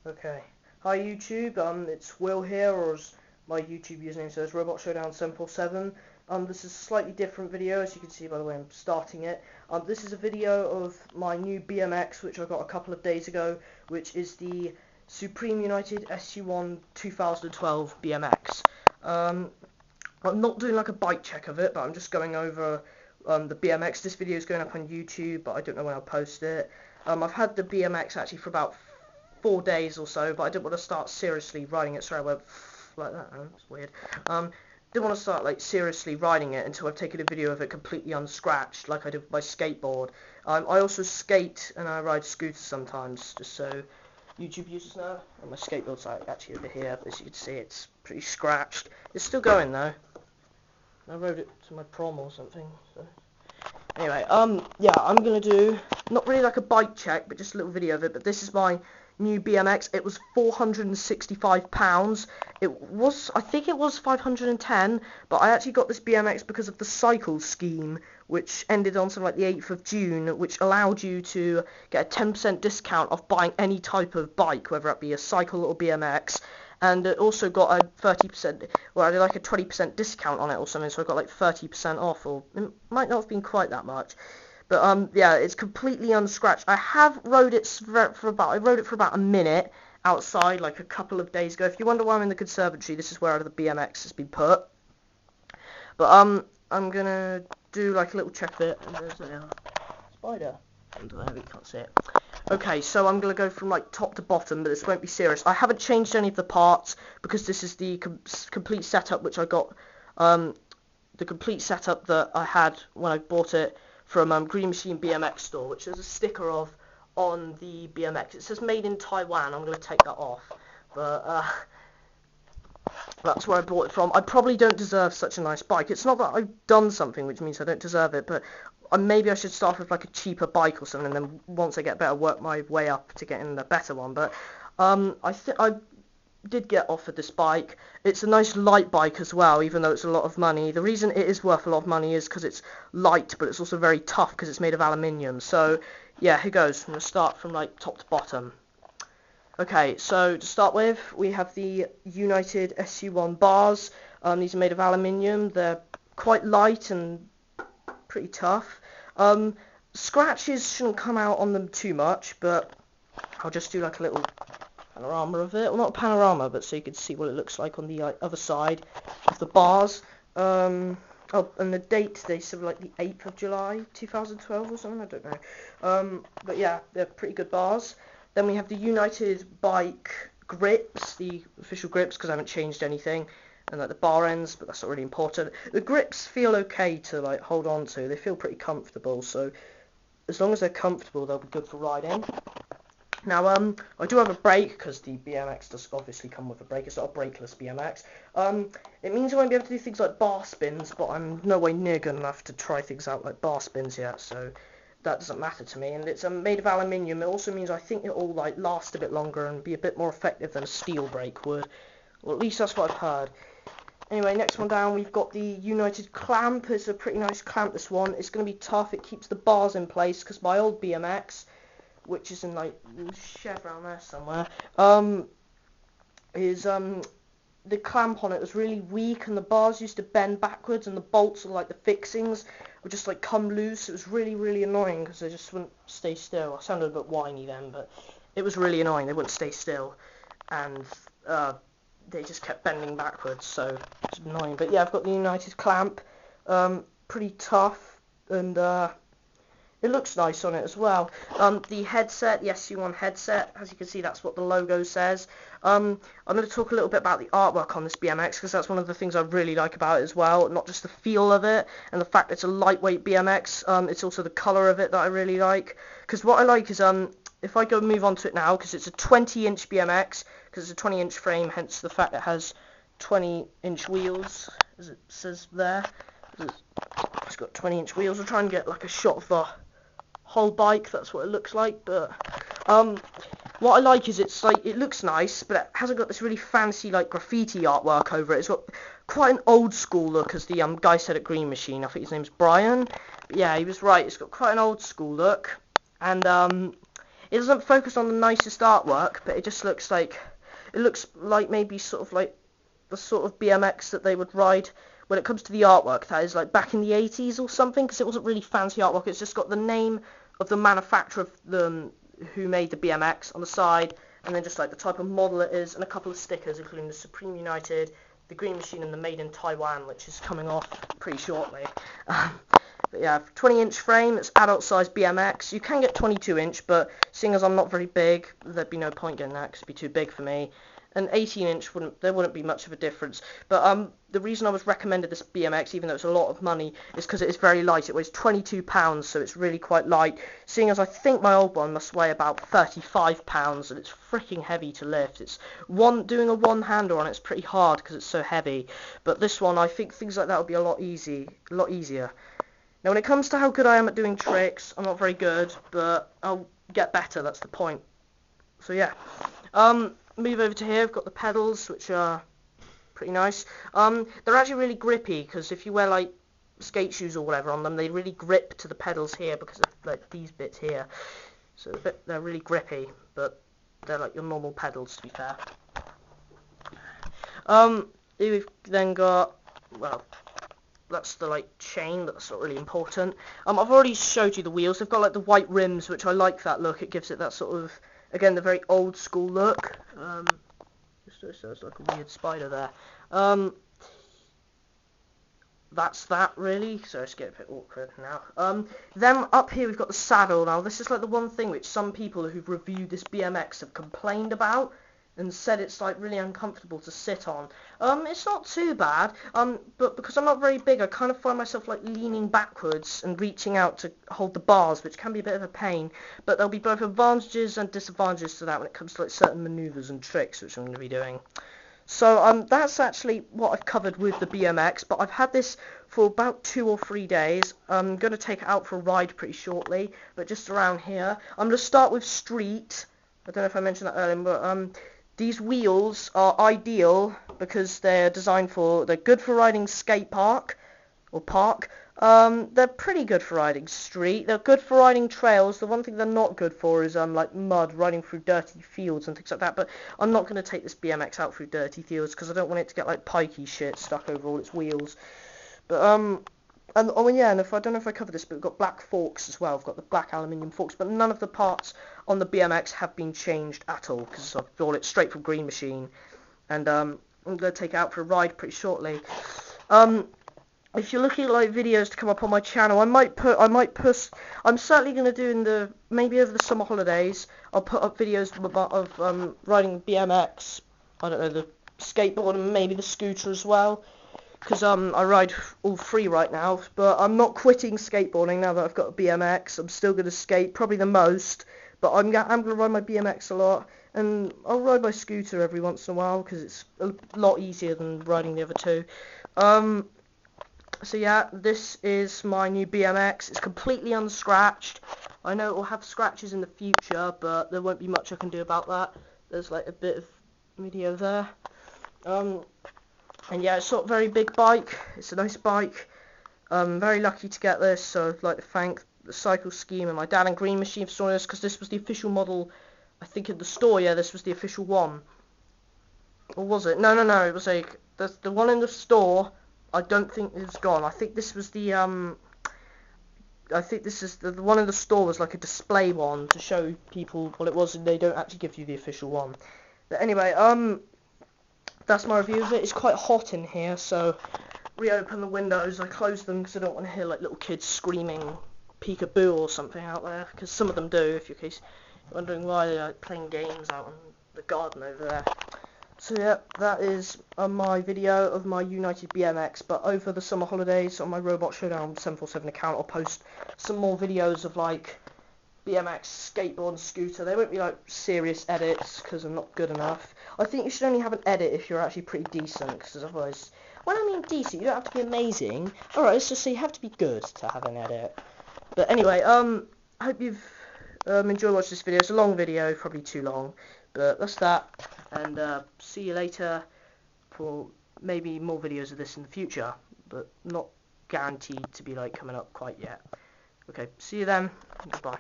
Okay. Hi YouTube, it's Will here, or as my YouTube username says, Robot Showdown 747. This is a slightly different video, as you can see by the way I'm starting it. This is a video of my new BMX, which I got a couple of days ago, which is the Supreme United Su1 2012 BMX. I'm not doing like a bike check of it, but I'm just going over the BMX. This video is going up on YouTube, but I don't know when I'll post it. I've had the BMX actually for about 4 days or so, but I didn't want to start seriously riding it. Sorry, I went like that. That's weird. Didn't want to start like seriously riding it until I've taken a video of it completely unscratched, like I did with my skateboard. I also skate and I ride scooters sometimes, just so YouTube users know. And my skateboard's like actually over here, but as you can see, it's pretty scratched. It's still going though. I rode it to my prom or something. So. Anyway, yeah, I'm gonna do not really like a bike check, but just a little video of it. But this is my new BMX. It was £465. I think it was 510, but I actually got this BMX because of the cycle scheme, which ended on something like the 8th of June, which allowed you to get a 10% discount off buying any type of bike, whether it be a cycle or BMX. And it also got a 30%, well, I did like a 20% discount on it or something, so I got like 30% off, or it might not have been quite that much. But yeah, it's completely unscratched. I have rode it for about a minute outside, like a couple of days ago. If you wonder why I'm in the conservatory, this is where the BMX has been put. But I'm gonna do like a little check of it. And there's a spider under there. We can't see it. Okay, so I'm going to go from like top to bottom, but this won't be serious. I haven't changed any of the parts because this is the complete setup which I got, the complete setup that I had when I bought it from Green Machine BMX store, which there's a sticker of on the BMX. It says made in Taiwan. I'm going to take that off, but that's where I bought it from. I probably don't deserve such a nice bike. It's not that I've done something which means I don't deserve it, but maybe I should start with like a cheaper bike or something, and then once I get better, work my way up to getting a better one. But I did get offered this bike. It's a nice light bike as well, even though it's a lot of money. The reason it is worth a lot of money is because it's light, but it's also very tough because it's made of aluminium. So yeah, here goes. I'm going to start from like top to bottom. Okay, so to start with, we have the United Su1 bars. These are made of aluminium. They're quite light and pretty tough. Scratches shouldn't come out on them too much, but I'll just do like a little panorama of it. Well, not a panorama, but so you can see what it looks like on the other side of the bars. Oh, and the date, they said like the 8th of July 2012 or something, I don't know. But yeah, they're pretty good bars. Then we have the United bike grips, the official grips, because I haven't changed anything. And like the bar ends, but that's not really important. The grips feel okay to like hold on to. They feel pretty comfortable, so as long as they're comfortable, they'll be good for riding. Now, I do have a brake, because the BMX does obviously come with a brake. It's not a brakeless BMX. It means I won't be able to do things like bar spins, but I'm no way near good enough to try things out like bar spins yet, so that doesn't matter to me. And it's made of aluminium. It also means I think it'll like last a bit longer and be a bit more effective than a steel brake would. Or at least that's what I've heard. Anyway, next one down, we've got the United clamp. It's a pretty nice clamp, this one. It's going to be tough. It keeps the bars in place, because my old BMX, which is in, like, the shed around there somewhere, the clamp on it was really weak, and the bars used to bend backwards, and the bolts, or, like, the fixings, would just, like, come loose. It was really, really annoying, because they just wouldn't stay still. I sounded a bit whiny then, but it was really annoying. They wouldn't stay still, and, they just kept bending backwards, so it's annoying. But yeah, I've got the United clamp, pretty tough, and it looks nice on it as well. The headset, the Su1 headset, as you can see, that's what the logo says. I'm going to talk a little bit about the artwork on this BMX, because that's one of the things I really like about it as well. Not just the feel of it, and the fact it's a lightweight BMX, it's also the colour of it that I really like. Because what I like is, if I go move on to it now, because it's a 20-inch BMX, because it's a 20-inch frame, hence the fact it has 20-inch wheels, as it says there. It's got 20-inch wheels. I'll try and get like a shot of the whole bike. That's what it looks like. But what I like is it's like it looks nice, but it hasn't got this really fancy like graffiti artwork over it. It's got quite an old school look, as the guy said at Green Machine. I think his name's Brian. But yeah, he was right. It's got quite an old school look, and it doesn't focus on the nicest artwork, but it just looks like, it looks like maybe sort of like the sort of BMX that they would ride when it comes to the artwork, that is like back in the 80s or something, because it wasn't really fancy artwork. It's just got the name of the manufacturer of the who made the BMX on the side, and then just like the type of model it is, and a couple of stickers including the Supreme United, the Green Machine, and the Made in Taiwan, which is coming off pretty shortly. But yeah, 20-inch frame, it's adult size BMX. You can get 22-inch, but seeing as I'm not very big, there'd be no point getting that because it'd be too big for me. An 18-inch there wouldn't be much of a difference. But the reason I was recommended this BMX, even though it's a lot of money, is because it is very light. It weighs 22 pounds, so it's really quite light. Seeing as I think my old one must weigh about 35 pounds, and it's freaking heavy to lift. It's doing a one-hander on it's pretty hard because it's so heavy. But this one, I think things like that would be a lot easier. Now, when it comes to how good I am at doing tricks, I'm not very good, but I'll get better. That's the point. So yeah. Move over to here, I've got the pedals, which are pretty nice. They're actually really grippy, because if you wear like skate shoes or whatever on them, they really grip to the pedals here because of like these bits here. So they're really grippy, but they're like your normal pedals, to be fair. We've then got, well, that's the like chain, that's not really important. I've already showed you the wheels. They've got like the white rims, which I like that look. It gives it that sort of, again, the very old school look. Just there's like a weird spider there. That's that really. So it's getting a bit awkward now. Then up here we've got the saddle. Now this is like the one thing which some people who've reviewed this BMX have complained about and said it's like really uncomfortable to sit on. It's not too bad, but because I'm not very big, I kind of find myself like leaning backwards and reaching out to hold the bars, which can be a bit of a pain, but there'll be both advantages and disadvantages to that when it comes to like certain maneuvers and tricks, which I'm going to be doing. So that's actually what I've covered with the BMX, but I've had this for about 2 or 3 days. I'm going to take it out for a ride pretty shortly, but just around here. I'm going to start with street. I don't know if I mentioned that earlier, but these wheels are ideal because they're good for riding skate park or park. They're pretty good for riding street. They're good for riding trails. The one thing they're not good for is like mud, riding through dirty fields and things like that. But I'm not going to take this BMX out through dirty fields because I don't want it to get like pikey shit stuck over all its wheels. But and oh yeah, and I don't know if I covered this, but we've got black forks as well. I've got the black aluminium forks, but none of the parts on the BMX have been changed at all because I've bought it straight from Green Machine, and I'm going to take it out for a ride pretty shortly. If you're looking at like videos to come up on my channel, I'm certainly going to do maybe over the summer holidays, I'll put up videos of riding BMX, I don't know, the skateboard and maybe the scooter as well. Because I ride all 3 right now, but I'm not quitting skateboarding now that I've got a BMX. I'm still going to skate, probably the most, but I'm going to ride my BMX a lot, and I'll ride my scooter every once in a while, because it's a lot easier than riding the other 2. So yeah, this is my new BMX. It's completely unscratched. I know it will have scratches in the future, but there won't be much I can do about that. There's like a bit of video there. And yeah, it's not a very big bike. It's a nice bike. I'm very lucky to get this, so I'd like to thank the Cycle Scheme and my dad and Green Machine for storing this, because this was the official model, I think, in the store. Yeah, this was the official one. Or was it? No, it was like, the one in the store, I don't think it's gone. I think this was the, the one in the store was like a display one to show people what it was, and they don't actually give you the official one. But anyway, that's my review of it. It's quite hot in here, so reopen the windows. I closed them because I don't want to hear like little kids screaming peekaboo or something out there, because some of them do, if you're wondering why they're like playing games out in the garden over there. So yeah, that is my video of my United BMX, but over the summer holidays on my Robot Showdown 747 account, I'll post some more videos of like BMX, skateboard and scooter. They won't be like serious edits because I'm not good enough. I think you should only have an edit if you're actually pretty decent, because otherwise, when I mean decent, you don't have to be amazing. Alright, let's just say you have to be good to have an edit. But anyway, I hope you've enjoyed watching this video. It's a long video, probably too long, but that's that, and see you later for maybe more videos of this in the future, but not guaranteed to be like coming up quite yet. Okay, see you then, goodbye.